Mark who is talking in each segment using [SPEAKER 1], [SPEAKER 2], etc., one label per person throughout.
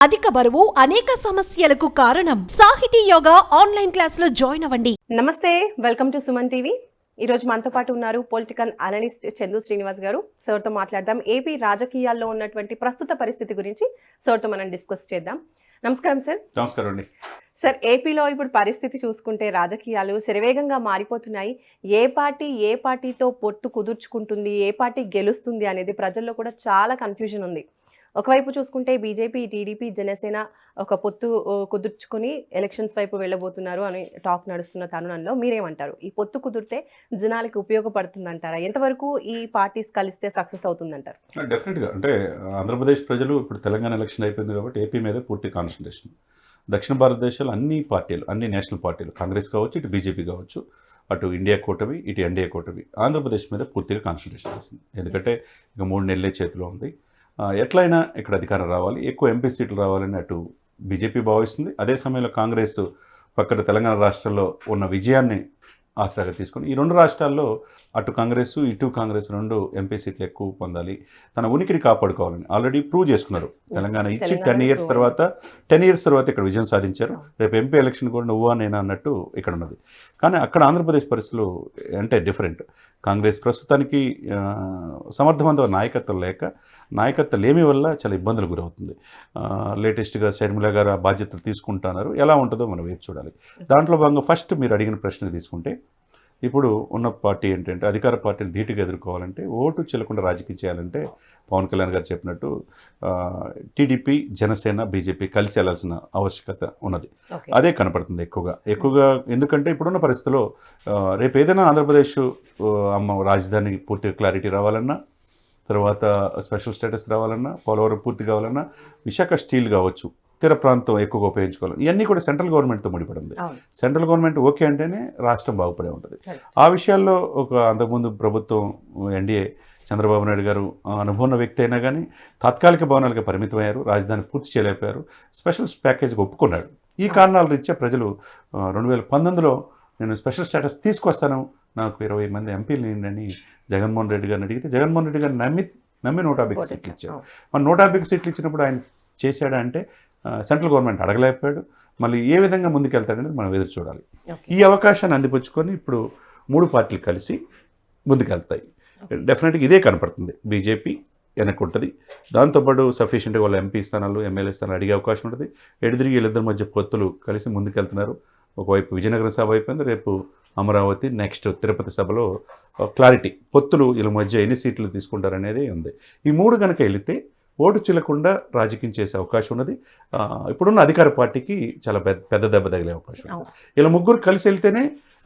[SPEAKER 1] అధిక బరువు అనేక సమస్యలకు కారణం. సాహితీ యోగా ఆన్లైన్ క్లాసులో జాయిన్ అవ్వండి.
[SPEAKER 2] నమస్తే, వెల్కమ్ టు సుమన్ టీవీ. ఈరోజు మనతో పాటు ఉన్నారు పొలిటికల్ అనలిస్ట్ చందు శ్రీనివాస్ గారు. సార్తో మాట్లాడదాం. ఏపీ రాజకీయాల్లో ఉన్నటువంటి ప్రస్తుత పరిస్థితి గురించి సార్తో మనం డిస్కస్ చేద్దాం. నమస్కారం సార్.
[SPEAKER 3] నమస్కారం అండి.
[SPEAKER 2] సార్, ఏపీలో ఇప్పుడు పరిస్థితి చూసుకుంటే రాజకీయాలు శరవేగంగా మారిపోతున్నాయి. ఏ పార్టీతో పొత్తు కుదుర్చుకుంటుంది, ఏ పార్టీ గెలుస్తుంది అనేది ప్రజల్లో కూడా చాలా కన్ఫ్యూజన్ ఉంది. ఒకవైపు చూసుకుంటే బీజేపీ, టీడీపీ, జనసేన ఒక పొత్తు కుదుర్చుకుని ఎలక్షన్స్ వైపు వెళ్ళబోతున్నారు అని టాక్ నడుస్తున్న తరుణంలో మీరేమంటారు? ఈ పొత్తు కుదిరితే జనాలకి ఉపయోగపడుతుందంటారా? ఎంతవరకు ఈ పార్టీస్ కలిస్తే సక్సెస్ అవుతుందంటారు?
[SPEAKER 3] డెఫినెట్గా. అంటే ఆంధ్రప్రదేశ్ ప్రజలు ఇప్పుడు తెలంగాణ ఎలక్షన్ అయిపోయింది కాబట్టి ఏపీ మీద పూర్తి కాన్సన్ట్రేషన్. దక్షిణ భారతదేశంలో అన్ని పార్టీలు, అన్ని నేషనల్ పార్టీలు, కాంగ్రెస్ కావచ్చు, ఇటు బీజేపీ కావచ్చు, అటు ఇండియా కూటమి, ఇటు ఎన్డీఏ కూటమి ఆంధ్రప్రదేశ్ మీద పూర్తిగా కాన్సన్ట్రేషన్ చేసింది. ఎందుకంటే ఇక 3 నెలలే చేతిలో ఉంది. ఎట్లయినా ఇక్కడ అధికారం రావాలి, ఎక్కువ ఎంపీ సీట్లు రావాలని అటు బీజేపీ భావిస్తుంది. అదే సమయంలో కాంగ్రెస్ పక్కన తెలంగాణ రాష్ట్రంలో ఉన్న విజయాన్ని ఆసరాగా తీసుకొని ఈ 2 రాష్ట్రాల్లో అటు కాంగ్రెస్, ఇటు కాంగ్రెస్ 2 ఎంపీ సీట్లు ఎక్కువ పొందాలి, తన ఉనికిని కాపాడుకోవాలని ఆల్రెడీ ప్రూవ్ చేసుకున్నారు. తెలంగాణ ఇచ్చి 10 ఇయర్స్ తర్వాత ఇక్కడ విజయం సాధించారు. రేపు ఎంపీ ఎలక్షన్ కూడా నువ్వా నేనా అన్నట్టు ఇక్కడ ఉన్నది. కానీ అక్కడ ఆంధ్రప్రదేశ్ పరిస్థితులు అంటే డిఫరెంట్. కాంగ్రెస్ ప్రస్తుతానికి సమర్థవంతమైన నాయకత్వం లేమి వల్ల చాలా ఇబ్బందులు గురవుతుంది. లేటెస్ట్గా షర్మిల గారు ఆ బాధ్యతలు తీసుకుంటున్నారు. ఎలా ఉంటుందో మనం వేచి చూడాలి. దాంట్లో భాగంగా ఫస్ట్ మీరు అడిగిన ప్రశ్న తీసుకుంటే, ఇప్పుడు ఉన్న పార్టీ ఏంటంటే అధికార పార్టీని ధీటుగా ఎదుర్కోవాలంటే, ఓటు చెల్లకుండా రాజకీయం చేయాలంటే పవన్ కళ్యాణ్ గారు చెప్పినట్టు టీడీపీ, జనసేన, బీజేపీ కలిసి వెళ్లాల్సిన ఆవశ్యకత ఉన్నది. అదే కనపడుతుంది ఎక్కువగా. ఎందుకంటే ఇప్పుడున్న పరిస్థితుల్లో రేపు ఏదైనా ఆంధ్రప్రదేశ్ రాజధాని పూర్తిగా క్లారిటీ రావాలన్నా, తర్వాత స్పెషల్ స్టేటస్ రావాలన్నా, పోలవరం పూర్తి కావాలన్నా, విశాఖ స్టీల్ కావచ్చు, తీర ప్రాంతం ఎక్కువగా ఉపయోగించుకోవాలి. ఇవన్నీ కూడా సెంట్రల్ గవర్నమెంట్తో ముడిపడింది. సెంట్రల్ గవర్నమెంట్ ఓకే అంటేనే రాష్ట్రం బాగుపడే ఉంటుంది. ఆ విషయాల్లో అంతకుముందు ప్రభుత్వం ఎన్డీఏ చంద్రబాబు నాయుడు గారు అనుభవం వ్యక్తి అయినా కానీ తాత్కాలిక భవనాలకు పరిమితమయ్యారు, రాజధాని పూర్తి చేయలేకపోయారు, స్పెషల్ ప్యాకేజీకి ఒప్పుకున్నాడు. ఈ కారణాల రీత్యా ప్రజలు 2019లో నేను స్పెషల్ స్టేటస్ తీసుకొస్తాను, నాకు 20 మంది ఎంపీలు అని జగన్మోహన్ రెడ్డి గారిని అడిగితే, జగన్మోహన్ రెడ్డి గారు నమ్మి 150 సీట్లు ఇచ్చారు. మరి 150 సీట్లు ఇచ్చినప్పుడు ఆయన చేశాడా అంటే సెంట్రల్ గవర్నమెంట్ అడగలేకపోయాడు. మళ్ళీ ఏ విధంగా ముందుకెళ్తాడనేది మనం ఎదురు చూడాలి. ఈ అవకాశాన్ని అందిపుచ్చుకొని ఇప్పుడు 3 పార్టీలు కలిసి ముందుకెళ్తాయి. డెఫినెట్గా ఇదే కనపడుతుంది. బీజేపీ వెనక్కుంటుంది, దాంతోపాటు సఫిషియెంట్గా వాళ్ళ ఎంపీ స్థానాలు, ఎమ్మెల్యే స్థానాలు అడిగే అవకాశం ఉంటుంది. ఎడుదిరిగి వీళ్ళిద్దరి మధ్య పొత్తులు కలిసి ముందుకెళ్తున్నారు. ఒకవైపు విజయనగరం సభ అయిపోయింది, రేపు అమరావతి, నెక్స్ట్ తిరుపతి సభలో క్లారిటీ, పొత్తులు వీళ్ళ మధ్య ఎన్ని సీట్లు తీసుకుంటారనేది ఉంది. ఈ 3 కనుక వెళితే ఓటు చిల్లకుండా రాజకీయం చేసే అవకాశం ఉన్నది. ఇప్పుడున్న అధికార పార్టీకి చాలా పెద్ద దెబ్బ తగిలే అవకాశం ఉంది. ఇలా 3 కలిసి వెళ్తేనే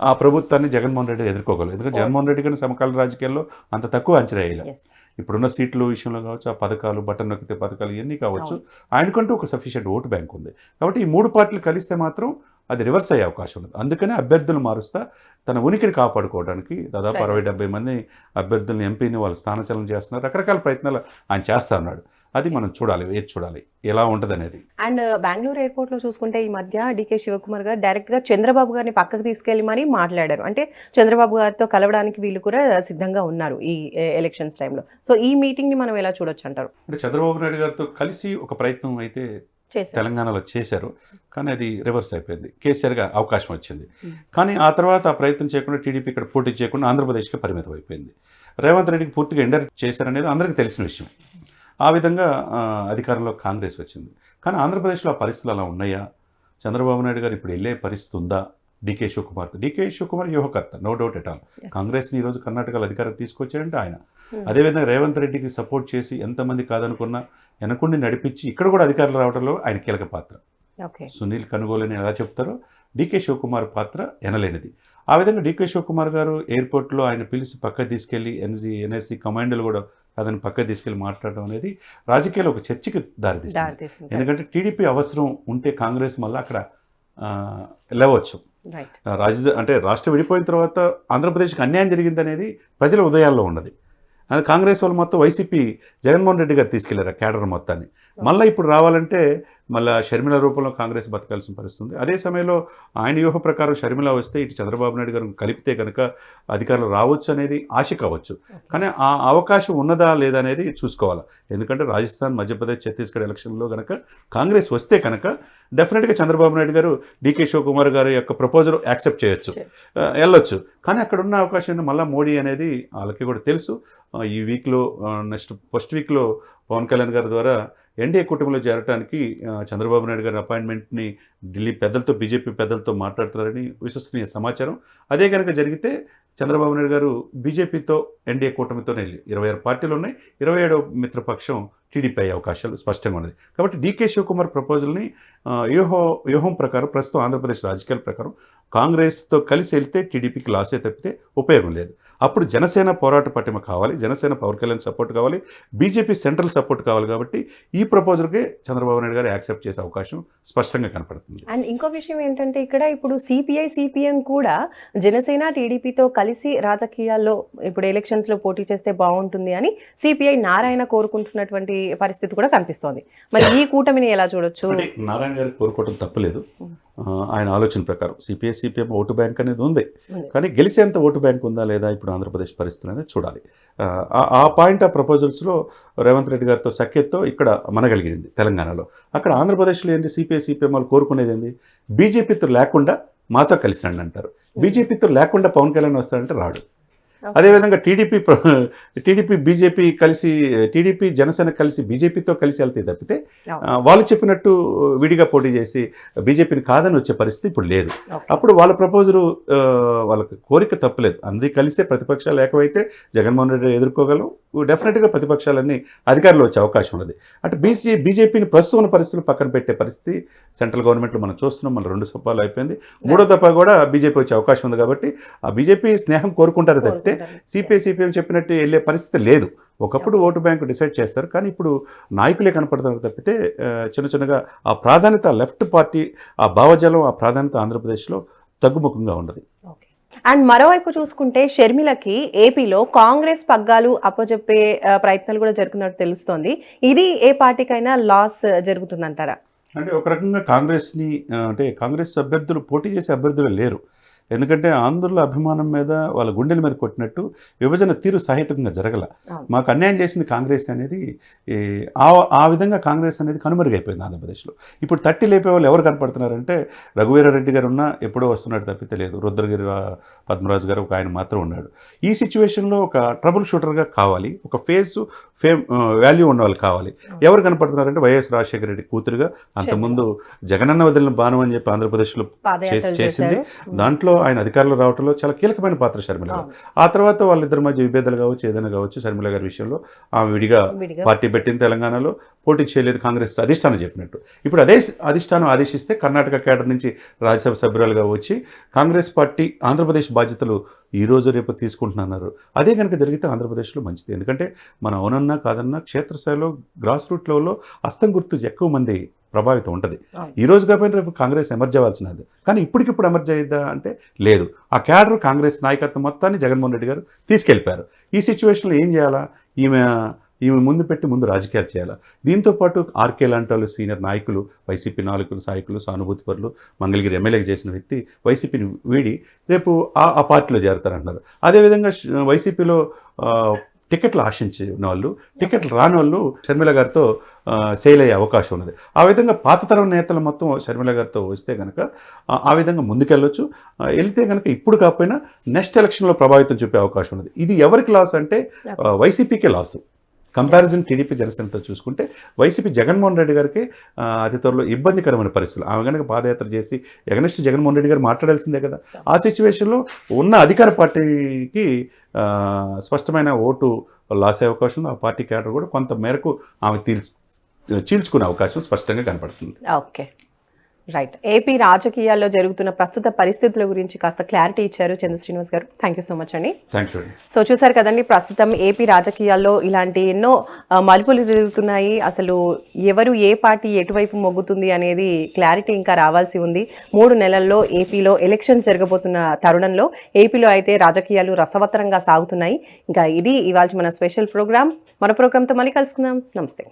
[SPEAKER 3] ఆ ప్రభుత్వాన్ని జగన్మోహన్ రెడ్డి ఎదుర్కోగలరు. ఎందుకంటే జగన్మోహన్ రెడ్డి కానీ సమకాలీన రాజకీయాల్లో అంత తక్కువ అంచనా వేయలేదు. ఇప్పుడున్న సీట్ల విషయంలో కావచ్చు, ఆ పథకాలు, బటన్ నొక్కితే పథకాలు ఇవన్నీ కావచ్చు, ఆయనకంటూ ఒక సఫిషియెంట్ ఓటు బ్యాంక్ ఉంది. కాబట్టి ఈ 3 పార్టీలు కలిస్తే మాత్రం అది రివర్స్ అయ్యే అవకాశం ఉంది. అందుకనే అభ్యర్థులు మారుస్తా తన ఉనికిని కాపాడుకోవడానికి దాదాపు 60-70 మంది అభ్యర్థులను, ఎంపీని వాళ్ళు స్థానచలనం చేస్తున్నారు. రకరకాల ప్రయత్నాలు ఆయన చేస్తా ఉన్నాడు. అది మనం వేచి చూడాలి ఎలా ఉంటుంది అనేది.
[SPEAKER 2] అండ్ బెంగళూరు ఎయిర్పోర్ట్లో చూసుకుంటే ఈ మధ్య డీకే శివకుమార్ గారు డైరెక్ట్గా చంద్రబాబు గారిని పక్కకు తీసుకెళ్ళి మరీ మాట్లాడారు. అంటే చంద్రబాబు గారితో కలవడానికి వీళ్ళు కూడా సిద్ధంగా ఉన్నారు ఈ ఎలక్షన్స్ టైంలో. సో ఈ మీటింగ్ని మనం ఎలా చూడొచ్చు అంటారు?
[SPEAKER 3] అంటే చంద్రబాబు నాయుడు గారితో కలిసి ఒక ప్రయత్నం అయితే తెలంగాణలో చేశారు, కానీ అది రివర్స్ అయిపోయింది. కేసీఆర్గా అవకాశం వచ్చింది, కానీ ఆ తర్వాత ఆ ప్రయత్నం చేయకుండా టీడీపీ ఇక్కడ పోటీ చేయకుండా ఆంధ్రప్రదేశ్కి పరిమితం అయిపోయింది. రేవంత్ రెడ్డికి పూర్తిగా ఇండైరెక్ట్ చేశారనేది అందరికీ తెలిసిన విషయం. ఆ విధంగా అధికారంలో కాంగ్రెస్ వచ్చింది. కానీ ఆంధ్రప్రదేశ్లో ఆ పరిస్థితులు అలా ఉన్నాయా? చంద్రబాబు నాయుడు గారు ఇప్పుడు వెళ్ళే పరిస్థితి ఉందా? డీకే శివకుమార్ యువకర్త, నో డౌట్ ఎట్ ఆల్. కాంగ్రెస్ని ఈరోజు కర్ణాటకలో అధికారం తీసుకొచ్చారంటే ఆయన. అదేవిధంగా రేవంత్ రెడ్డికి సపోర్ట్ చేసి ఎంతమంది కాదనుకున్నా వెనకుండి నడిపించి ఇక్కడ కూడా అధికారులు రావడంలో ఆయన కీలక పాత్ర. సునీల్ కనుగోలని ఎలా చెప్తారో డీకే శివకుమార్ పాత్ర ఎనలేనిది. ఆ విధంగా డీకే శివకుమార్ గారు ఎయిర్పోర్ట్లో ఆయన పిలిచి పక్కకు తీసుకెళ్ళి ఎన్ఎస్సీ కమాండర్లు కూడా అతను పక్కకు తీసుకెళ్ళి మాట్లాడడం అనేది రాజకీయాల్లో ఒక చర్చకి దారితీస్తుంది. ఎందుకంటే టీడీపీ అవసరం ఉంటే కాంగ్రెస్ మళ్ళీ అక్కడ లేవచ్చు. అంటే రాష్ట్రం విడిపోయిన తర్వాత ఆంధ్రప్రదేశ్కి అన్యాయం జరిగిందనేది ప్రజల ఉదయాల్లో ఉన్నది. అది కాంగ్రెస్ వాళ్ళు మొత్తం వైసీపీ జగన్మోహన్ రెడ్డి గారు తీసుకెళ్లారు ఆ కేడర్ మొత్తాన్ని. మళ్ళీ ఇప్పుడు రావాలంటే మళ్ళీ షర్మిల రూపంలో కాంగ్రెస్ బతకాల్సిన పరిస్థితుంది. అదే సమయంలో ఆయన వ్యూహ ప్రకారం షర్మిల వస్తే ఇటు చంద్రబాబు నాయుడు గారు కలిపితే కనుక అధికారులు రావచ్చు అనేది ఆశ కావచ్చు. కానీ ఆ అవకాశం ఉన్నదా లేదా అనేది చూసుకోవాలి. ఎందుకంటే రాజస్థాన్, మధ్యప్రదేశ్, ఛత్తీస్గఢ్ ఎలక్షన్లో కనుక కాంగ్రెస్ వస్తే కనుక డెఫినెట్గా చంద్రబాబు నాయుడు గారు డీకే శివకుమార్ గారి యొక్క ప్రపోజల్ యాక్సెప్ట్ చేయొచ్చు, వెళ్ళొచ్చు. కానీ అక్కడ ఉన్న అవకాశం మళ్ళీ మోడీ అనేది వాళ్ళకి కూడా తెలుసు. ఈ వీక్లో ఫస్ట్ వీక్లో పవన్ కళ్యాణ్ గారి ద్వారా ఎన్డీఏ కూటమిలో చేరడానికి చంద్రబాబు నాయుడు గారి అపాయింట్మెంట్ని ఢిల్లీ పెద్దలతో, బీజేపీ పెద్దలతో మాట్లాడుతున్నారని విశ్వసనీయ సమాచారం. అదే కనుక జరిగితే చంద్రబాబు నాయుడు గారు బీజేపీతో ఎన్డీఏ కూటమితోనే 26 పార్టీలు ఉన్నాయి, 27వ మిత్రపక్షం టీడీపీ అయ్యే అవకాశాలు స్పష్టంగా ఉన్నది. కాబట్టి డీకే శివకుమార్ ప్రపోజల్ని వ్యూహం ప్రకారం ప్రస్తుతం ఆంధ్రప్రదేశ్ రాజకీయాల ప్రకారం కాంగ్రెస్తో కలిసి వెళ్తే టీడీపీకి లాసే తప్పితే ఉపయోగం లేదు. అప్పుడు జనసేన పోరాట పటిమ కావాలి, జనసేన పవన్ కళ్యాణ్ సపోర్ట్ కావాలి, బీజేపీ సెంట్రల్ సపోర్ట్ కావాలి. కాబట్టి ఈ ప్రపోజల్కే చంద్రబాబు నాయుడు గారు యాక్సెప్ట్ చేసే అవకాశం స్పష్టంగా కనపడుతుంది.
[SPEAKER 2] అండ్ ఇంకో విషయం ఏంటంటే ఇక్కడ ఇప్పుడు సిపిఐ, సిపిఎం కూడా జనసేన, టీడీపీతో కలిసి రాజకీయాల్లో ఇప్పుడు ఎలక్షన్స్లో పోటీ చేస్తే బాగుంటుంది అని సిపిఐ నారాయణ కోరుకుంటున్నటువంటి పరిస్థితి కూడా కనిపిస్తోంది. మరి ఈ కూటమిని ఎలా చూడొచ్చు?
[SPEAKER 3] నారాయణ గారు కోరుకోవడం తప్పలేదు. ఆయన ఆలోచన ప్రకారం సిపిఐ, సిపిఎం ఓటు బ్యాంక్ అనేది ఉంది. కానీ గెలిచేంత ఓటు బ్యాంక్ ఉందా లేదా ఇప్పుడు ఆంధ్రప్రదేశ్ పరిస్థితులు అనేది చూడాలి. ఆ పాయింట్ ఆ ప్రపోజల్స్లో రేవంత్ రెడ్డి గారితో సఖ్యతతో ఇక్కడ మనగలిగింది తెలంగాణలో. అక్కడ ఆంధ్రప్రదేశ్లో ఏంటి, సిపిఐ, సిపిఎం వాళ్ళు కోరుకునేది ఏంది, బీజేపీతో లేకుండా మాతో కలిసి రండి అంటారు. బీజేపీతో లేకుండా పవన్ కళ్యాణ్ వస్తారంటే రాడు. అదేవిధంగా టీడీపీ బీజేపీ కలిసి, టీడీపీ జనసేన కలిసి బీజేపీతో కలిసి వెళ్తే తప్పితే వాళ్ళు చెప్పినట్టు విడిగా పోటీ చేసి బీజేపీని కాదని వచ్చే పరిస్థితి ఇప్పుడు లేదు. అప్పుడు వాళ్ళ ప్రపోజల్, వాళ్ళకి కోరిక తప్పలేదు. అందరి కలిసే ప్రతిపక్షాలు ఏకమైతే జగన్మోహన్ రెడ్డి ఎదుర్కోగలం, డెఫినెట్గా ప్రతిపక్షాలన్నీ అధికారంలో వచ్చే అవకాశం ఉన్నది. అంటే బీజేపీని ప్రస్తుత పరిస్థితులు పక్కన పెట్టే పరిస్థితి సెంట్రల్ గవర్నమెంట్లో మనం చూస్తున్నాం. మన 2 సభలు అయిపోయింది, 3వ దఫా కూడా బీజేపీ వచ్చే అవకాశం ఉంది. కాబట్టి ఆ బీజేపీ స్నేహం కోరుకుంటారు తప్పితే సిపిఐ, సిపిఎం చెప్పినట్టు వెళ్ళే పరిస్థితి లేదు. ఒకప్పుడు ఓటు బ్యాంకు డిసైడ్ చేస్తారు, కానీ ఇప్పుడు నాయకులే కనపడుతున్నారు తప్పితే చిన్నగా ఆ ప్రాధాన్యత లెఫ్ట్ పార్టీ, ఆ భావజాలం, ఆ ప్రాధాన్యత ఆంధ్రప్రదేశ్లో తగ్గుముఖంగా ఉన్నది.
[SPEAKER 2] అండ్ మరోవైపు చూసుకుంటే షర్మిలకి ఏపీలో కాంగ్రెస్ పగ్గాలు అప్పచెప్పే ప్రయత్నాలు కూడా జరుగుతున్నట్టు తెలుస్తోంది. ఇది ఏ పార్టీకైనా లాస్ జరుగుతుందంటారా?
[SPEAKER 3] అంటే ఒక రకంగా కాంగ్రెస్ని, అంటే కాంగ్రెస్ అభ్యర్థులు పోటీ చేసే అభ్యర్థులు లేరు. ఎందుకంటే ఆంధ్రుల అభిమానం మీద, వాళ్ళ గుండెల మీద కొట్టినట్టు విభజన తీరు సాహిత్యంగా జరగల. మాకు అన్యాయం చేసింది కాంగ్రెస్ అనేది, ఆ విధంగా కాంగ్రెస్ అనేది కనుమరుగైపోయింది ఆంధ్రప్రదేశ్లో. ఇప్పుడు తట్టి లేపే వాళ్ళు ఎవరు కనపడుతున్నారంటే రఘువీరారెడ్డి గారు ఉన్నా ఎప్పుడో వస్తున్నాడు తప్పితే లేదు, రుద్రగిరి పద్మరాజు గారు ఒక ఆయన మాత్రం ఉన్నాడు. ఈ సిచ్యువేషన్లో ఒక ట్రబుల్ షూటర్గా కావాలి, ఒక ఫేమ్ వాల్యూ ఉన్న వాళ్ళు కావాలి. ఎవరు కనపడుతున్నారంటే వైఎస్ రాజశేఖర రెడ్డి కూతురుగా, అంతకుముందు జగనన్న వదిలిన బాణం అని చెప్పి ఆంధ్రప్రదేశ్లో చేసింది. దాంట్లో ఆయన అధికారంలో రావడంలో చాలా కీలకమైన పాత్ర షర్మిల గారు. ఆ తర్వాత వాళ్ళిద్దరి మధ్య విభేదాలు కావచ్చు, ఏదైనా కావచ్చు, షర్మిల గారి విషయంలో ఆమె విడిగా పార్టీ పెట్టిన తెలంగాణలో పోటీ చేయలేదు, కాంగ్రెస్ అధిష్టానం చెప్పినట్టు. ఇప్పుడు అదే అధిష్టానం ఆదేశిస్తే కర్ణాటక కేడర్ నుంచి రాజ్యసభ సభ్యురాలుగా వచ్చి కాంగ్రెస్ పార్టీ ఆంధ్రప్రదేశ్ బాధ్యతలు ఈరోజు రేపు తీసుకుంటున్నారు. అదే కనుక జరిగితే ఆంధ్రప్రదేశ్లో మంచిది. ఎందుకంటే మనం అవునన్నా కాదన్నా క్షేత్రస్థాయిలో గ్రాస్ రూట్ లెవెల్లో హస్తం గుర్తు ఎక్కువ మంది ప్రభావితం ఉంటుంది. ఈ రోజు కాకపోయినా రేపు కాంగ్రెస్ ఎమర్జ్ అవ్వాల్సినది. కానీ ఇప్పటికిప్పుడు ఎమర్జ్ అయ్యిద్దా అంటే లేదు. ఆ క్యాడర్ కాంగ్రెస్ నాయకత్వం మొత్తాన్ని జగన్మోహన్ రెడ్డి గారు తీసుకెళ్ళిపోయారు. ఈ సిచ్యువేషన్లో ఏం చేయాలా, ఈమె ముందు పెట్టి ముందు రాజకీయాలు చేయాలా. దీంతోపాటు ఆర్కే లాంటి వాళ్ళు సీనియర్ నాయకులు, వైసీపీ నాయకులు, సానుభూతి పరులు, మంగళగిరి ఎమ్మెల్యేగా చేసిన వ్యక్తి వైసీపీని వీడి రేపు ఆ పార్టీలో చేరతారంటున్నారు. అదేవిధంగా వైసీపీలో టికెట్లు ఆశించిన వాళ్ళు, టికెట్లు రాని వాళ్ళు షర్మిల గారితో సేల్ అయ్యే అవకాశం ఉన్నది. ఆ విధంగా పాత తరం నేతలు మొత్తం షర్మిల గారితో వస్తే కనుక ఆ విధంగా ముందుకెళ్ళొచ్చు. వెళ్తే కనుక ఇప్పుడు కాకపోయినా నెక్స్ట్ ఎలక్షన్లో ప్రభావితం చూపే అవకాశం ఉన్నది. ఇది ఎవరికి లాస్ అంటే వైసీపీకే లాసు. కంపారిజన్ టీడీపీ జనసేనతో చూసుకుంటే వైసీపీ జగన్మోహన్ రెడ్డి గారికి అతి త్వరలో ఇబ్బందికరమైన పరిస్థితులు. ఆమె కనుక పాదయాత్ర చేసి ఎగనెస్ట్ జగన్మోహన్ రెడ్డి గారు మాట్లాడాల్సిందే కదా. ఆ సిచ్యువేషన్లో ఉన్న అధికార పార్టీకి స్పష్టమైన ఓటు లాస్ అయ్యే అవకాశం ఉంది. ఆ పార్టీ క్యాడర్ కూడా కొంత మేరకు ఆమె చీల్చుకునే అవకాశం స్పష్టంగా కనపడుతుంది.
[SPEAKER 2] ఓకే. రైట్. ఏపీ రాజకీయాల్లో జరుగుతున్న ప్రస్తుత పరిస్థితుల గురించి కాస్త క్లారిటీ ఇచ్చారు చంద్ర శ్రీనివాస్ గారు. థ్యాంక్ యూ సో మచ్ అండి.
[SPEAKER 3] థ్యాంక్ యూ అండి.
[SPEAKER 2] సో చూసారు కదండి, ప్రస్తుతం ఏపీ రాజకీయాల్లో ఇలాంటి ఎన్నో మలుపులు తిరుగుతున్నాయి. అసలు ఎవరు ఏ పార్టీ ఎటువైపు మొగ్గుతుంది అనేది క్లారిటీ ఇంకా రావాల్సి ఉంది. 3 నెలల్లో ఏపీలో ఎలక్షన్స్ జరగబోతున్న తరుణంలో ఏపీలో అయితే రాజకీయాలు రసవత్తరంగా సాగుతున్నాయి. ఇంకా ఇది ఇవాళ మన స్పెషల్ ప్రోగ్రామ్. మరో ప్రోగ్రామ్తో మళ్ళీ కలుసుకుందాం. నమస్తే.